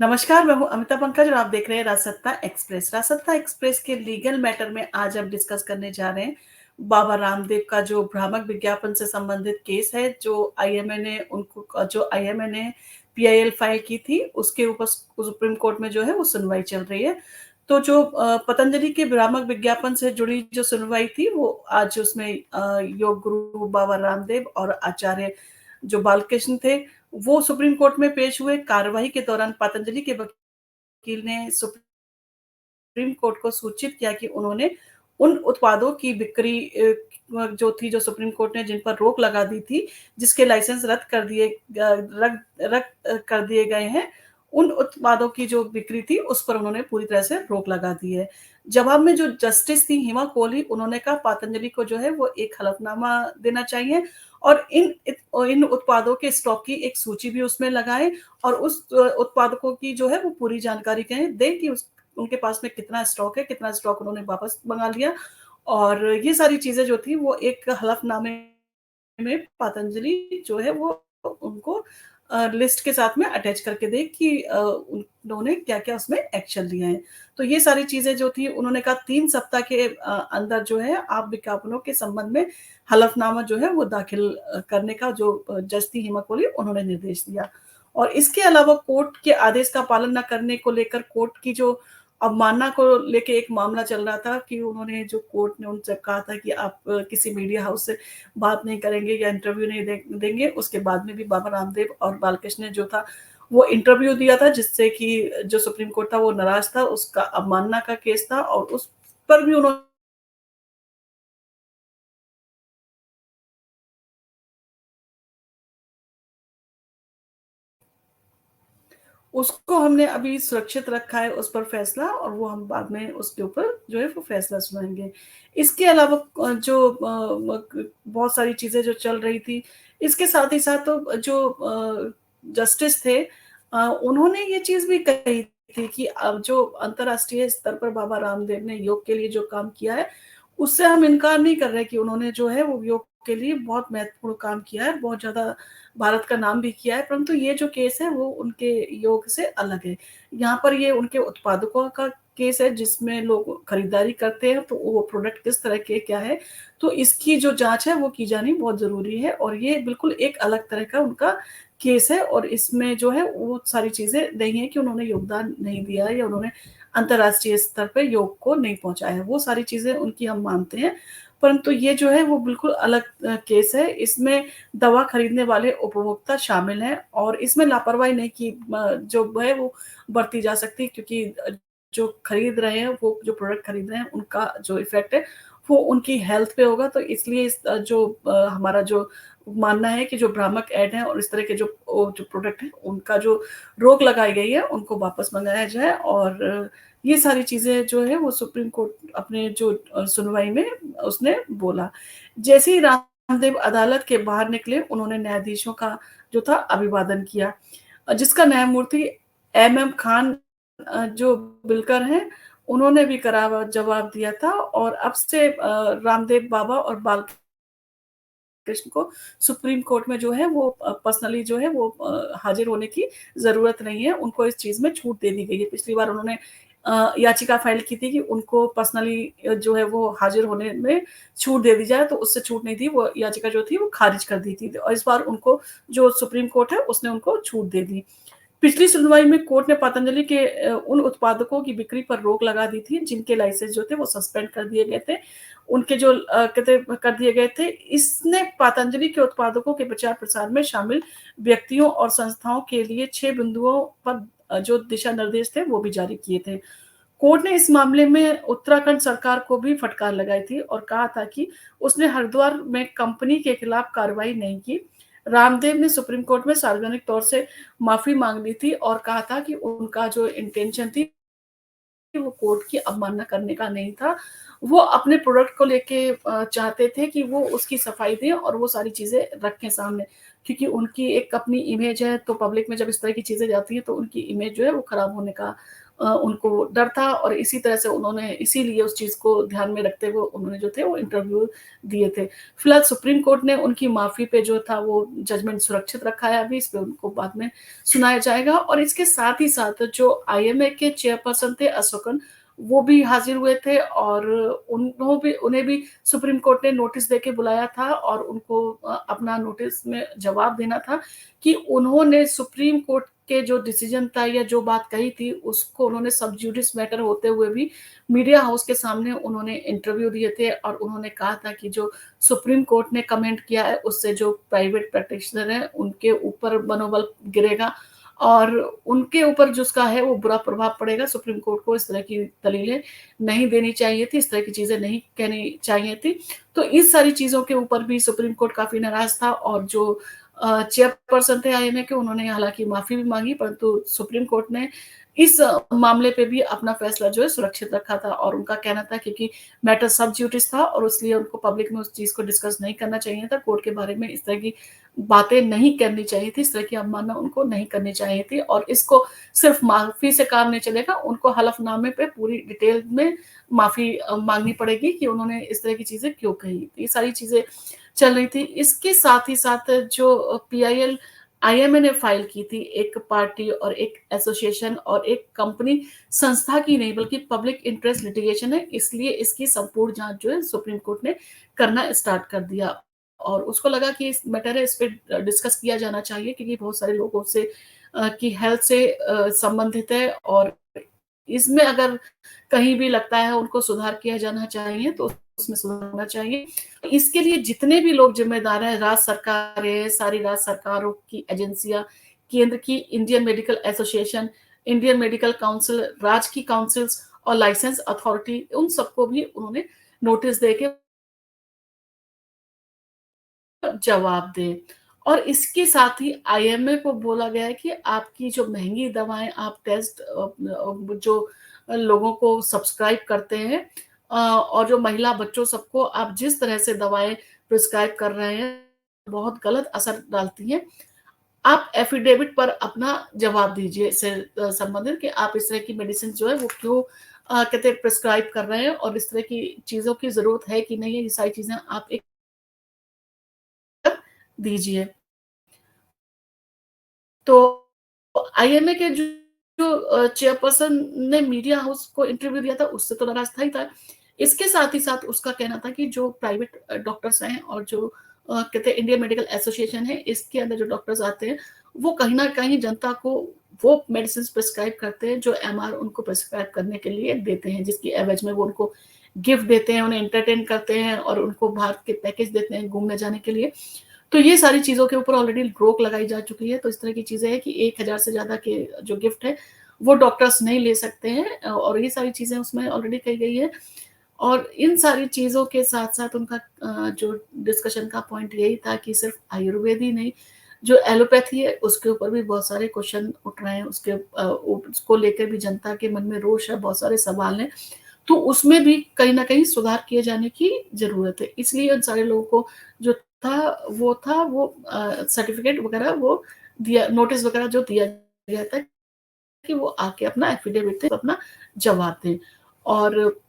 नमस्कार, मैं हूँ अमिता पंकज और आप देख रहे हैं राजसत्ता एक्सप्रेस। राजसत्ता एक्सप्रेस के लीगल मैटर में आज हम डिस्कस करने जा रहे हैं बाबा रामदेव का जो भ्रामक विज्ञापन से संबंधित केस है, जो आईएमए ने पीआईएल फाइल की थी, उसके ऊपर सुप्रीम कोर्ट में जो है वो सुनवाई चल रही है। तो जो पतंजलि के भ्रामक विज्ञापन से जुड़ी जो सुनवाई थी, वो आज उसमें योग गुरु बाबा रामदेव और आचार्य जो बालकृष्ण थे, वो सुप्रीम कोर्ट में पेश हुए। कार्यवाही के दौरान पतंजलि के वकील ने सुप्रीम कोर्ट को सूचित किया कि उन्होंने उन उत्पादों की बिक्री जो सुप्रीम कोर्ट ने जिन पर रोक लगा दी थी, जिसके लाइसेंस रद्द कर दिए गए हैं, उन उत्पादों की जो बिक्री थी उस पर उन्होंने पूरी तरह से रोक लगा दी है। जवाब में जो जस्टिस थी हिमा कोहली, उन्होंने कहा पतंजलि को जो है वो एक हलफनामा देना चाहिए और इन उत्पादों के स्टॉक की एक सूची भी उसमें लगाएं और उस उत्पादकों की जो है वो पूरी जानकारी दें कि उनके पास में कितना स्टॉक है, कितना स्टॉक उन्होंने वापस मंगा लिया। और ये सारी चीजें जो थी वो एक हलफनामे में पतंजलि जो है वो उनको लिस्ट के साथ में अटैच करके दे कि उन्होंने क्या-क्या उसमें एक्शन लिए हैं। तो ये सारी चीज़ें जो थी उन्होंने कहा 3 सप्ताह के अंदर जो है आप विज्ञापनों के संबंध में हलफनामा जो है वो दाखिल करने का जो जज थी हिमा कोहली उन्होंने निर्देश दिया। और इसके अलावा कोर्ट के आदेश का पालन न करने को लेकर कोर्ट की जो अवमानना को लेके एक मामला चल रहा था कि उन्होंने जो कोर्ट ने उनसे कहा था कि आप किसी मीडिया हाउस से बात नहीं करेंगे या इंटरव्यू नहीं देंगे। उसके बाद में भी बाबा रामदेव और बालकृष्ण ने जो था वो इंटरव्यू दिया था, जिससे कि जो सुप्रीम कोर्ट था वो नाराज था। उसका अवमानना का केस था और उस पर भी उन्होंने उसको हमने अभी सुरक्षित रखा है उस पर फैसला, और वो हम बाद में उसके ऊपर जो है वो फैसला सुनाएँगे। इसके अलावा बहुत सारी चीज़ें जो चल रही थी, इसके साथ ही साथ तो जो जस्टिस थे, उन्होंने ये चीज़ भी कही थी कि अब जो अंतर्राष्ट्रीय स्तर पर बाबा रामदेव ने योग के लिए जो काम किया है, उससे हम इनकार नहीं कर रहे कि उन्होंने जो है वो योग के लिए बहुत महत्वपूर्ण काम किया है, बहुत ज़्यादा भारत का नाम भी किया है, परंतु ये जो केस है वो उनके योग से अलग है। यहाँ पर ये उनके उत्पादकों का केस है जिसमें लोग खरीदारी करते हैं, तो वो प्रोडक्ट किस तरह के क्या है, तो इसकी जो जाँच है वो की जानी बहुत ज़रूरी है और ये बिल्कुल एक अलग तरह का उनका केस है और इसमें जो है वो सारी चीज़ें नहीं है कि उन्होंने योगदान नहीं दिया है या उन्होंने अंतर्राष्ट्रीय स्तर पे योग को नहीं पहुँचाया है, वो सारी चीज़ें उनकी हम मानते हैं। परंतु ये जो है वो बिल्कुल अलग केस है। इसमें दवा खरीदने वाले उपभोक्ता शामिल हैं और इसमें लापरवाही नहीं की जो है वो बरती जा सकती, क्योंकि जो खरीद रहे हैं, वो जो प्रोडक्ट खरीद रहे हैं, उनका जो इफ़ेक्ट है, वो उनकी हेल्थ पे होगा। तो इसलिए हमारा जो मानना है कि जो भ्रामक ऐड हैं और इस तरह के जो प्रोडक्ट हैं, उनका जो रोक लगाई गई है, उनको वापस मँगाया जाए और ये सारी चीज़ें जो है वो सुप्रीम कोर्ट अपने जो सुनवाई में उसने बोला। जैसे ही रामदेव अदालत के बाहर निकले, उन्होंने न्यायाधीशों का जो था अभिवादन किया, जिसका न्यायमूर्ति एमएम खान जो बिल्कर हैं, उन्होंने भी करारा जवाब दिया था और अब से रामदेव बाबा और बालकृष्ण को सुप्रीम कोर्ट में जो है वो पर्सनली जो है वो हाज़िर होने की ज़रूरत नहीं है, उनको इस चीज़ में छूट दे दी गई है। पिछली बार उन्होंने याचिका फ़ाइल की थी कि उनको पर्सनली जो है वो हाज़िर होने में छूट दे दी जाए, तो उससे छूट नहीं थी, वो याचिका जो थी वो खारिज कर दी थी और इस बार उनको जो सुप्रीम कोर्ट है उसने उनको छूट दे दी। पिछली सुनवाई में कोर्ट ने पतंजलि के उन उत्पादकों की बिक्री पर रोक लगा दी थी जिनके लाइसेंस जो थे वो सस्पेंड कर दिए गए थे। उनके जो कहते कर दिए गए थे। इसने पतंजलि के उत्पादकों के प्रचार-प्रसार में शामिल व्यक्तियों और संस्थाओं के लिए 6 बिंदुओं पर जो दिशा निर्देश थे वो भी जारी किए थे। कोर्ट ने इस मामले में उत्तराखंड सरकार को भी फटकार लगाई थी और कहा था कि उसने हरिद्वार में कंपनी के खिलाफ कार्रवाई नहीं की। रामदेव ने सुप्रीम कोर्ट में सार्वजनिक तौर से माफ़ी माँग ली थी और कहा था कि उनका जो इंटेंशन थी वो कोर्ट की अवमानना करने का नहीं था। वो अपने प्रोडक्ट को लेके चाहते थे कि वो उसकी सफाई दें और वो सारी चीज़ें रखें सामने। क्योंकि उनकी एक अपनी इमेज है, तो पब्लिक में जब इस तरह की चीज़ें जाती हैं, तो उनकी इमेज जो है वो खराब होने का उनको डर था और इसी तरह से उन्होंने इसीलिए उस चीज़ को ध्यान में रखते हुए उन्होंने जो थे वो इंटरव्यू दिए थे। फिलहाल सुप्रीम कोर्ट ने उनकी माफ़ी पे जो था वो जजमेंट सुरक्षित रखा है अभी, इस पे उनको बाद में सुनाया जाएगा और इसके साथ ही साथ जो आईएमए के चेयरपर्सन थे अशोकन, वो भी हाज़िर हुए थे और उन्हें भी सुप्रीम कोर्ट ने नोटिस देके बुलाया था और उनको अपना नोटिस में जवाब देना था कि उन्होंने सुप्रीम कोर्ट के जो डिसीजन था या जो बात कही थी, उसको उन्होंने सब जुडिस मैटर होते हुए भी मीडिया हाउस के सामने उन्होंने इंटरव्यू दिए थे और उन्होंने कहा था कि जो सुप्रीम कोर्ट ने कमेंट किया है, उससे जो प्राइवेट प्रैक्टिशनर हैं, उनके ऊपर मनोबल गिरेगा और उनके ऊपर जो उसका है वो बुरा प्रभाव पड़ेगा। सुप्रीम कोर्ट को इस तरह की दलीलें नहीं देनी चाहिए थी, इस तरह की चीज़ें नहीं कहनी चाहिए थी। तो इस सारी चीज़ों के ऊपर भी सुप्रीम कोर्ट काफ़ी नाराज़ था और जो चेयरपर्सन थे आईएमए के, उन्होंने हालाँकि माफ़ी भी माँगी, परंतु सुप्रीम कोर्ट ने इस मामले पे भी अपना फैसला जो है सुरक्षित रखा था और उनका कहना था क्योंकि मैटर सब जुडिस था और इसलिए उनको पब्लिक में उस चीज़ को डिस्कस नहीं करना चाहिए था, कोर्ट के बारे में इस तरह की बातें नहीं करनी चाहिए थी, इस तरह की अवमानना उनको नहीं करनी चाहिए थी और इसको सिर्फ माफ़ी से काम नहीं चलेगा, उनको हलफनामे पे पूरी डिटेल में माफ़ी माँगनी पड़ेगी कि उन्होंने इस तरह की चीज़ें क्यों कही। ये सारी चीज़ें चल रही थी। इसके साथ ही साथ जो पीआईएल आईएमए ने फाइल की थी, एक पार्टी और एक एसोसिएशन और एक कंपनी संस्था की नहीं बल्कि पब्लिक इंटरेस्ट लिटिगेशन है, इसलिए इसकी संपूर्ण जाँच जो है सुप्रीम कोर्ट ने करना स्टार्ट कर दिया। और उसको लगा कि इस मैटर है, इस पे डिस्कस किया जाना चाहिए क्योंकि बहुत सारे लोगों से की हेल्थ से संबंधित है और इसमें अगर कहीं भी लगता है उनको सुधार किया जाना चाहिए तो उसमें सुधार होना चाहिए। इसके लिए जितने भी लोग ज़िम्मेदार हैं, राज्य सरकारें, सारी राज्य सरकारों की एजेंसियाँ, केंद्र की Indian medical association, Indian medical council, राज्य की काउंसिल्स और लाइसेंस अथॉरिटी, उन सबको भी उन्होंने नोटिस देके जवाब दें। और इसके साथ ही आईएमए को बोला गया है कि आपकी जो महँगी दवाएँ आप टेस्ट जो लोगों को सब्सक्राइब करते हैं और जो महिला बच्चों सबको आप जिस तरह से दवाएँ प्रिस्क्राइब कर रहे हैं, बहुत गलत असर डालती हैं। आप एफिडेविट पर अपना जवाब दीजिए इससे संबंधित कि आप इस तरह की मेडिसिन जो है वो क्यों कहते हैं प्रिस्क्राइब कर रहे हैं और इस तरह की चीज़ों की ज़रूरत है कि नहीं है, ये सारी चीज़ें आप एक दीजिए। तो आईएमए के जो चेयरपर्सन ने मीडिया हाउस को इंटरव्यू दिया था, उससे तो नाराज़ था ही था। इसके साथ ही साथ उसका कहना था कि जो प्राइवेट डॉक्टर्स हैं और जो कहते हैं इंडियन मेडिकल एसोसिएशन है, इसके अंदर जो डॉक्टर्स आते हैं, वो कहीं न कहीं जनता को वो मेडिसिन्स प्रिस्क्राइब करते हैं, जो एमआर उनको प्रिस्क्राइब करने के लिए देते हैं, जिसकी एवज़ में वो उनको गिफ्ट देते हैं, उन्हें एंटरटेन करते हैं और उनको बाहर के पैकेज देते हैं घूमने जाने के लिए। तो ये सारी चीज़ों के ऊपर ऑलरेडी रोक लगाई जा चुकी है, तो इस तरह की चीज़ें हैं कि 1000 से ज़्यादा के जो गिफ्ट है, वो डॉक्टर्स नहीं ले सकते हैं और ये सारी चीज़ें उसमें ऑलरेडी कही गई है। और इन सारी चीज़ों के साथ-साथ उनका जो डिस्कशन का पॉइंट यही था कि सिर्फ़ आयुर्वेद ही नहीं, जो एलोपैथी है, उसके ऊपर भी बहुत सारे क्वेश्चन उठ रहे हैं, उसको लेकर भी जनता के मन में रोष है, बहुत सारे सवाल हैं। तो उसमें भी कहीं न कहीं सुधार किए जाने की ज़रूरत है। इसलिए उन सारे लोगों को जो वो सर्टिफ़िकेट वग़ैरह वो दिया नोटिस वग़ैरह जो दिया गया था कि वो आके अपना एफ़िडेविट दें, अपना जवाब दें। और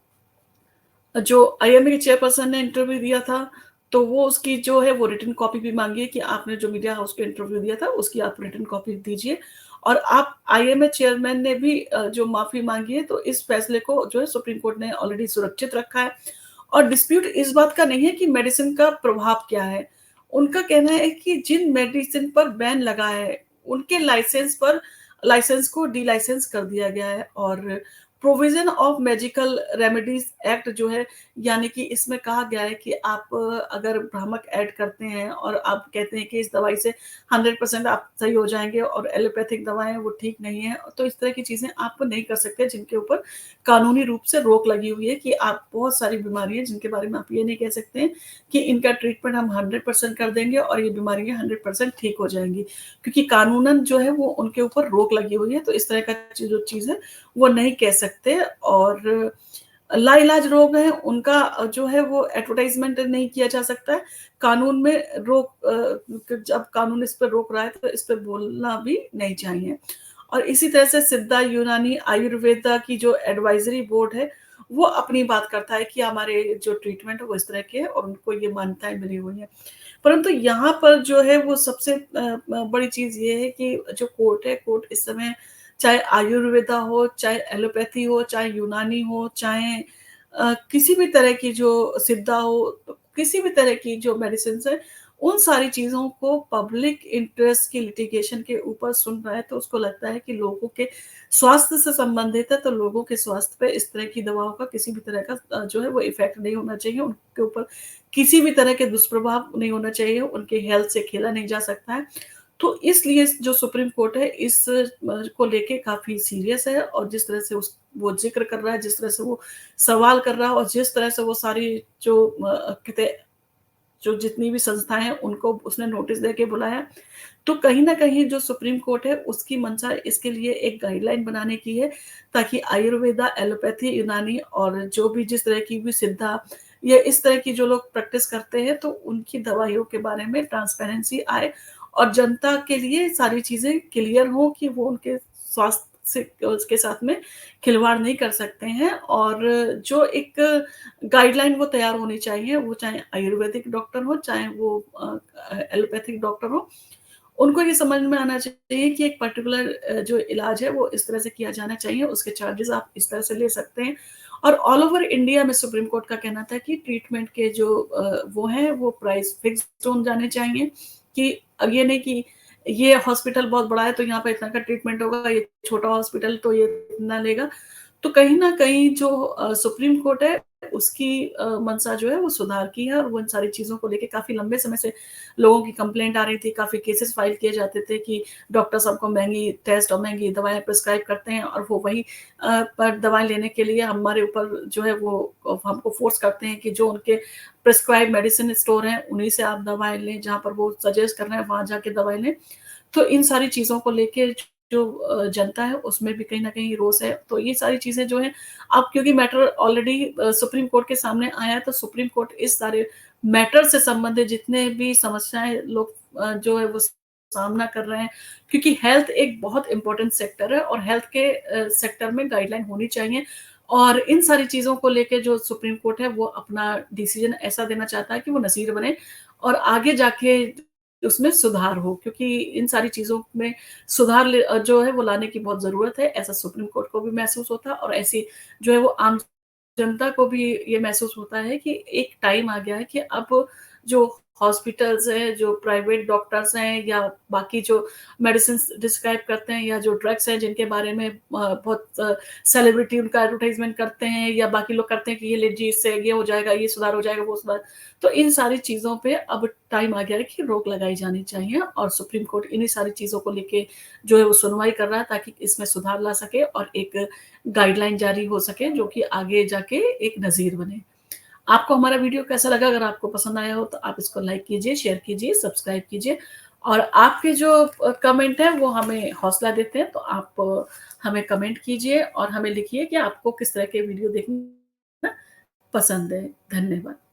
जो आईएमए के चेयरपर्सन ने इंटरव्यू दिया था, तो वो उसकी जो है वो रिटन कॉपी भी माँगी है कि आपने जो मीडिया हाउस को इंटरव्यू दिया था, उसकी आप रिटन कॉपी दीजिए। और आप आईएमए चेयरमैन ने भी जो माफ़ी माँगी है, तो इस फैसले को जो है सुप्रीम कोर्ट ने ऑलरेडी सुरक्षित रखा है। और डिस्प्यूट इस बात का नहीं है कि मेडिसिन का प्रभाव क्या है। उनका कहना है कि जिन मेडिसिन पर बैन लगा है, उनके लाइसेंस को डी-लाइसेंस कर दिया गया है और provision of magical remedies act जो है, यानी कि इसमें कहा गया है कि आप अगर भ्रामक ऐड करते हैं और आप कहते हैं कि इस दवाई से 100% आप सही हो जाएँगे और एलोपैथिक दवाएँ वो ठीक नहीं है, तो इस तरह की चीज़ें आप नहीं कर सकते जिनके ऊपर कानूनी रूप से रोक लगी हुई है कि आप बहुत सारी बीमारी हैं जिनके बारे में आप ये नहीं कह सकते हैं कि इनका ट्रीटमेंट हम 100% कर देंगे और ये बीमारियाँ 100% ठीक हो जाएँगी। क्योंकि कानूनन जो है वो उनके ऊपर रोक लगी हुई है, तो इस तरह का जो चीज़ है वो नहीं कह सकते और लाइलाज रोग है, उनका जो है वो एडवर्टाइज़मेंट नहीं किया जा सकता है। कानून में जब कानून इस पे रोक रहा है तो इस पे बोलना भी नहीं चाहिए। और इसी तरह से सिद्धा, यूनानी, आयुर्वेदा की जो एडवाइजरी बोर्ड है, वो अपनी बात करता है कि हमारे जो ट्रीटमेंट है वो इस तरह के हैं और उनको ये मान्यताएँ मिली हुई हैं। परंतु यहाँ पर जो है वो सबसे बड़ी चीज़ ये है कि जो कोर्ट है, कोर्ट इस समय चाहे आयुर्वेदा हो, चाहे एलोपैथी हो, चाहे यूनानी हो, चाहे किसी भी तरह की जो सिद्धा हो, तो किसी भी तरह की जो मेडिसिन्स हैं, उन सारी चीज़ों को पब्लिक इंटरेस्ट की लिटिगेशन के ऊपर सुन रहा है, तो उसको लगता है कि लोगों के स्वास्थ्य से संबंधित है, तो लोगों के स्वास्थ्य पे इस तरह की दवाओं का किसी भी तरह का जो है वो इफ़ेक्ट नहीं होना चाहिए, उनके ऊपर किसी भी तरह के दुष्प्रभाव नहीं होना चाहिए, उनके हेल्थ से खेला नहीं जा सकता है। तो इसलिए जो सुप्रीम कोर्ट है इस को लेके काफ़ी सीरियस है और जिस तरह से उस वो ज़िक्र कर रहा है, जिस तरह से वो सवाल कर रहा है और जिस तरह से वो सारी जो कहते हैं जो जितनी भी संस्थाएँ हैं उनको उसने नोटिस देके बुलाया। तो कहीं न कहीं जो सुप्रीम कोर्ट है उसकी मंशा इसके लिए एक गाइडलाइन बनाने की है ताकि आयुर्वेदा, एलोपैथी, यूनानी और जो भी जिस तरह की भी सिद्धा या इस तरह की जो लोग प्रैक्टिस करते हैं तो उनकी दवाइयों के बारे में ट्रांसपेरेंसी आए और जनता के लिए सारी चीज़ें क्लियर हों कि वो उनके स्वास्थ्य से उसके साथ में खिलवाड़ नहीं कर सकते हैं और जो एक गाइडलाइन वो तैयार होनी चाहिए, वो चाहे आयुर्वेदिक डॉक्टर हो, चाहे वो एलोपैथिक डॉक्टर हो, उनको ये समझ में आना चाहिए कि एक पर्टिकुलर जो इलाज है वो इस तरह से किया जाना चाहिए, उसके चार्जेज़ आप इस तरह से ले सकते हैं। और ऑल ओवर इंडिया में सुप्रीम कोर्ट का कहना था कि ट्रीटमेंट के जो वो हैं वो प्राइस फिक्स्ड हो जाने चाहिए कि अब ये नहीं कि ये हॉस्पिटल बहुत बड़ा है तो यहाँ पे इतना का ट्रीटमेंट होगा, ये छोटा हॉस्पिटल तो ये इतना लेगा। तो कहीं न कहीं जो सुप्रीम कोर्ट है उसकी मंशा जो है वो सुधार की है और वो इन सारी चीज़ों को लेके काफ़ी लंबे समय से लोगों की कंप्लेंट आ रही थी, काफ़ी केसेस फाइल किए जाते थे कि डॉक्टर सबको महँगी टेस्ट और महँगी दवाएँ प्रिस्क्राइब करते हैं और वो वही पर दवाएँ लेने के लिए हमारे ऊपर जो है वो हमको फ़ोर्स करते हैं कि जो उनके प्रिस्क्राइब मेडिसिन स्टोर हैं, उन्हीं से आप दवाएँ लें, जहाँ पर वो सजेस्ट कर रहे हैं वहाँ जाके दवाएँ लें। तो इन सारी चीज़ों को लेके जो जनता है उसमें भी कहीं न कहीं रोष है। तो ये सारी चीज़ें जो हैं अब क्योंकि मैटर ऑलरेडी सुप्रीम कोर्ट के सामने आया है तो सुप्रीम कोर्ट इस सारे मैटर से संबंधित जितने भी समस्याएँ लोग जो है वो सामना कर रहे हैं क्योंकि हेल्थ एक बहुत इम्पोर्टेंट सेक्टर है और हेल्थ के सेक्टर में गाइडलाइन होनी चाहिए और इन सारी चीज़ों को लेके जो सुप्रीम कोर्ट है वो अपना डिसीज़न ऐसा देना चाहता है कि वो नज़ीर बने और आगे जाके उसमें सुधार हो क्योंकि इन सारी चीज़ों में सुधार जो है वो लाने की बहुत ज़रूरत है, ऐसा सुप्रीम कोर्ट को भी महसूस होता है और ऐसी जो है वो आम जनता को भी ये महसूस होता है कि एक टाइम आ गया है कि अब जो हॉस्पिटल्स हैं, जो प्राइवेट डॉक्टर्स हैं या बाकी जो मेडिसिन्स डिस्क्राइब करते हैं या जो ड्रग्स हैं जिनके बारे में बहुत सेलिब्रिटी उनका एडवर्टाइज़मेंट करते हैं या बाकी लोग करते हैं कि ये लीजिए इससे ये हो जाएगा, ये सुधार हो जाएगा, वो सुधार तो इन सारी चीज़ों पे अब टाइम आ गया है कि रोक लगाई जानी चाहिए और सुप्रीम कोर्ट इन्हीं सारी चीज़ों को लेके जो है वो सुनवाई कर रहा है ताकि इसमें सुधार ला सके और एक गाइडलाइन जारी हो सके जो कि आगे जाके एक नज़ीर बने। आपको हमारा वीडियो कैसा लगा? अगर आपको पसंद आया हो तो आप इसको लाइक कीजिए, शेयर कीजिए, सब्सक्राइब कीजिए और आपके जो कमेंट हैं वो हमें हौसला देते हैं, तो आप हमें कमेंट कीजिए और हमें लिखिए कि आपको किस तरह के वीडियो देखना पसंद है। धन्यवाद।